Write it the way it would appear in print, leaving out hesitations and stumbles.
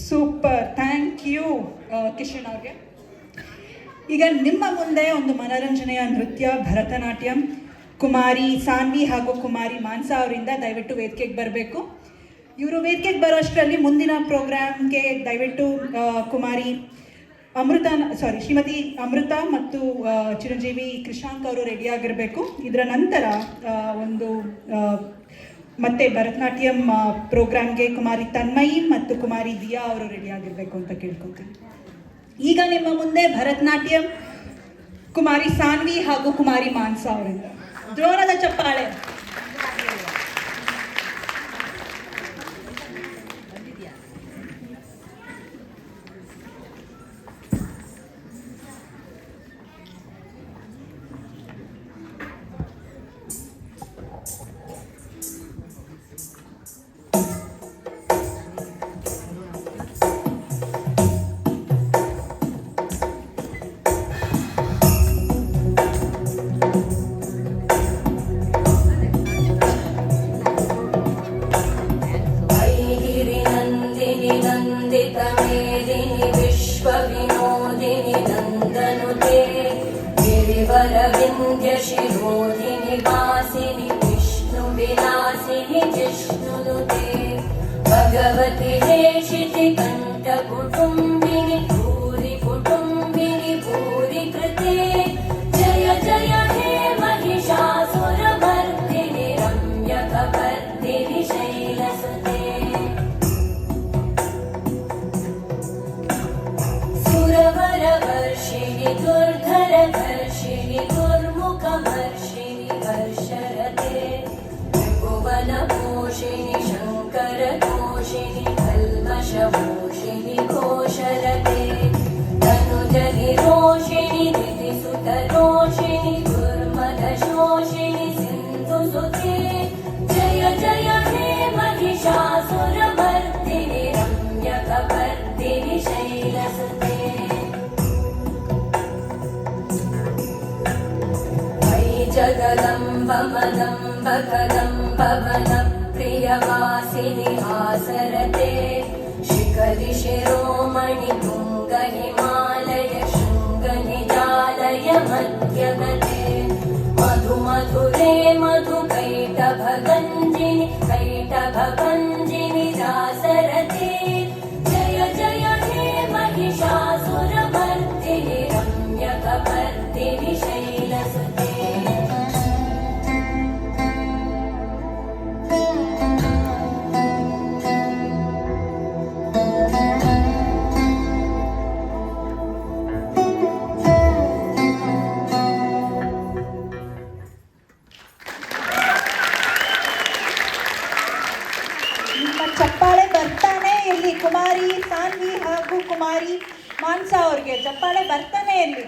Super, thank you Kishan ಅವ್ರಿಗೆ. ಈಗ ನಿಮ್ಮ ಮುಂದೆ ಒಂದು ಮನೋರಂಜನೆಯ ನೃತ್ಯ ಭರತನಾಟ್ಯಂ ಕುಮಾರಿ ಸಾನ್ವಿ ಹಾಗೂ ಕುಮಾರಿ ಮಾನ್ಸಾ ಅವರಿಂದ ದಯವಿಟ್ಟು ವೇದಿಕೆಗೆ ಬರಬೇಕು. ಇವರು ವೇದಿಕೆಗೆ ಬರೋಷ್ಟರಲ್ಲಿ ಮುಂದಿನ ಪ್ರೋಗ್ರಾಮ್ಗೆ ದಯವಿಟ್ಟು ಶ್ರೀಮತಿ ಅಮೃತ ಮತ್ತು ಚಿರಂಜೀವಿ ಕೃಷಾಂಕ್ ಅವರು ರೆಡಿಯಾಗಿರಬೇಕು. ಇದರ ನಂತರ ಮತ್ತೆ ಭರತನಾಟ್ಯಂ ಪ್ರೋಗ್ರಾಮ್ಗೆ ಕುಮಾರಿ ತನ್ಮಯಿ ಮತ್ತು ಕುಮಾರಿ ದಿಯಾ ಅವರು ರೆಡಿಯಾಗಿರಬೇಕು ಅಂತ ಕೇಳ್ಕೊತೀನಿ. ಈಗ ನಿಮ್ಮ ಮುಂದೆ ಭರತನಾಟ್ಯಂ ಕುಮಾರಿ ಸಾನ್ವಿ ಹಾಗೂ ಕುಮಾರಿ ಮಾನ್ಸಾ ಅವರಿಂದ ಜೋರದ ಚಪ್ಪಾಳೆ. शिरोधिनि वासिनि विष्णुविलासिनि जिष्णुनुते भगवति हेशिति कण्ठकुटुम्बिनि भूरि कुटुम्बिनि भूरि कृते जय जय हे महिषासुरमर्दिनि रम्यकपर्दिनि शैलसुते सुरवरवर्षिणि दुर्धरधर्षिणि दुर्मुखमर्षिणि हर्षरते त्रिभुवनपोषिणि शङ्करतोषिणि कल्मषभूषिणि घोषरते तनुजनिरोषिणि दितिसुतरोषिणि दुर्मदशोषिणि सिन्धुसुते जय जय हे महिषासुरमर्दिनि रम्यकपर्दिनि शैलसुते जगदम्ब कदम्ब वनप्रियवासिनि आसरते शिखरि शिरोमणि तुङ्ग हिमालय शृङ्गनिजालय मध्यगते मधुमधुरे मधुकैटभगञ्जिनि कैटभभञ्जिनि रासरते जय जय हे महिषासुरमर्दिनि रम्यकपर्दिनि शैलसुते ಚಪ್ಪಾಳೆ ಬರ್ತಾನೆ ಇಲ್ಲಿ ಕುಮಾರಿ ಸಾನ್ವಿ ಹಾಗೂ ಕುಮಾರಿ ಮಾನ್ಸಾ ಅವ್ರಿಗೆ ಚಪ್ಪಾಳೆ ಬರ್ತಾನೆ ಇಲ್ಲಿ.